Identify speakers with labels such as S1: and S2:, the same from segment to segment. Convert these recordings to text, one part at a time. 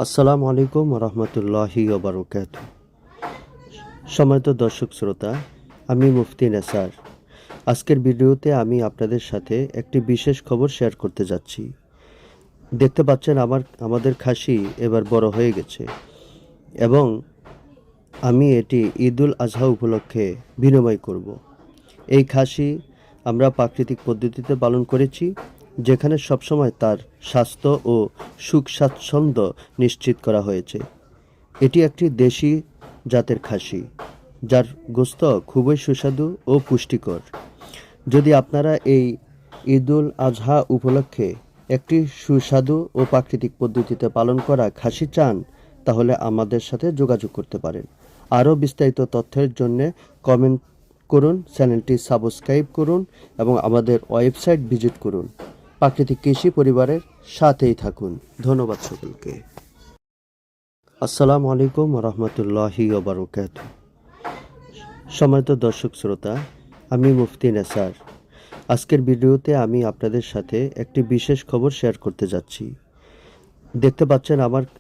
S1: আসসালামু আলাইকুম রহমতুল্লাহি ওবারকাত। সম্মানিত দর্শক শ্রোতা, আমি মুফতি নেসার। আজকের ভিডিওতে আমি আপনাদের সাথে একটি বিশেষ খবর শেয়ার করতে যাচ্ছি। দেখতে পাচ্ছেন আমাদের খাসি এবার বড় হয়ে গেছে এবং আমি এটি ঈদুল আজহা উপলক্ষে বিনিময় করব। এই খাসি আমরা প্রাকৃতিক পদ্ধতিতে পালন করেছি, যেখানে সবসময় তার স্বাস্থ্য ও সুখ স্বাচ্ছন্দ্য নিশ্চিত করা হয়েছে। এটি একটি দেশি জাতের খাসি, যার গোশত খুবই সুস্বাদু ও পুষ্টিকর। যদি আপনারা এই ঈদুল আজহা উপলক্ষে একটি সুস্বাদু ও প্রাকৃতিক পদ্ধতিতে পালন করা খাসি চান, তাহলে আমাদের সাথে যোগাযোগ করতে পারেন। আরও বিস্তারিত তথ্যের জন্য কমেন্ট করুন, চ্যানেলটি সাবস্ক্রাইব করুন এবং আমাদের ওয়েবসাইট ভিজিট করুন। প্রাকৃতিক কৃষি পরিবারের সাথেই থাকুন। ধন্যবাদ সকলকে। আসসালামু আলাইকুম রহমতুল্লাহি ওবারকাত। সম্মানিত দর্শক শ্রোতা, আমি মুফতি নেসার। আজকের ভিডিওতে আমি আপনাদের সাথে একটি বিশেষ খবর শেয়ার করতে যাচ্ছি। দেখতে পাচ্ছেন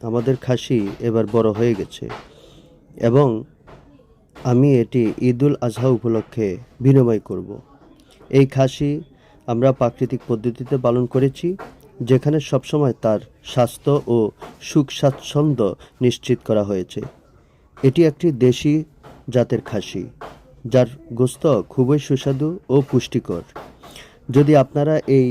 S1: আমাদের খাসি এবার বড় হয়ে গেছে এবং আমি এটি ঈদুল আজহা উপলক্ষে বিনিময় করব। এই খাসি আমরা প্রাকৃতিক পদ্ধতিতে পালন করেছি, যেখানে সবসময় তার স্বাস্থ্য ও সুখ স্বাচ্ছন্দ্য নিশ্চিত করা হয়েছে। এটি একটি দেশি জাতের খাসি, যার গোশত খুবই সুস্বাদু ও পুষ্টিকর। যদি আপনারা এই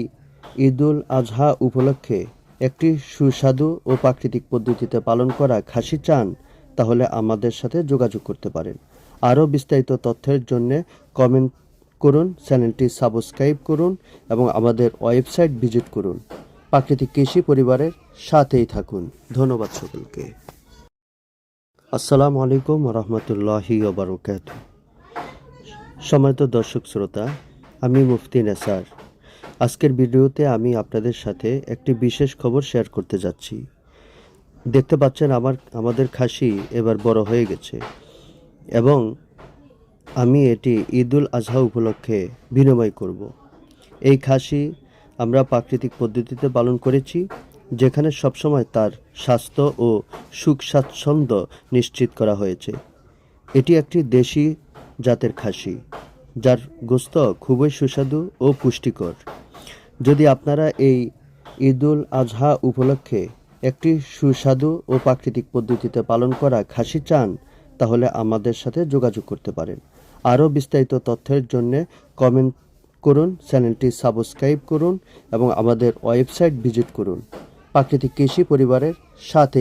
S1: ঈদুল আজহা উপলক্ষে একটি সুস্বাদু ও প্রাকৃতিক পদ্ধতিতে পালন করা খাসি চান, তাহলে আমাদের সাথে যোগাযোগ করতে পারেন। আরও বিস্তারিত তথ্যের জন্য কমেন্ট করুন, চ্যানেলটি সাবস্ক্রাইব করুন এবং আমাদের ওয়েবসাইট ভিজিট করুন। প্রাকৃতিক কৃষি পরিবারের সাথেই থাকুন। ধন্যবাদ সকলকে। আসসালামু আলাইকুম রহমতুল্লাহি ওবারকাত। সম্মানিত দর্শক শ্রোতা, আমি মুফতি নেসার। আজকের ভিডিওতে আমি আপনাদের সাথে একটি বিশেষ খবর শেয়ার করতে যাচ্ছি। দেখতে পাচ্ছেন আমাদের খাসি এবার বড় হয়ে গেছে এবং আমি এটি ঈদুল আজহা উপলক্ষে বিনিময় করব। এই খাসি আমরা প্রাকৃতিক পদ্ধতিতে পালন করেছি, যেখানে সবসময় তার স্বাস্থ্য ও সুখ স্বাচ্ছন্দ্য নিশ্চিত করা হয়েছে। এটি একটি দেশি জাতের খাসি, যার গোশত খুবই সুস্বাদু ও পুষ্টিকর। যদি আপনারা এই ঈদুল আজহা উপলক্ষে একটি সুস্বাদু ও প্রাকৃতিক পদ্ধতিতে পালন করা খাসি চান, তাহলে আমাদের সাথে যোগাযোগ করতে পারেন। আরও বিস্তারিত তথ্যের জন্য কমেন্ট করুন, চ্যানেলটি সাবস্ক্রাইব করুন এবং আমাদের ওয়েবসাইট ভিজিট করুন। প্রাকৃতিক কৃষি পরিবারের সাথে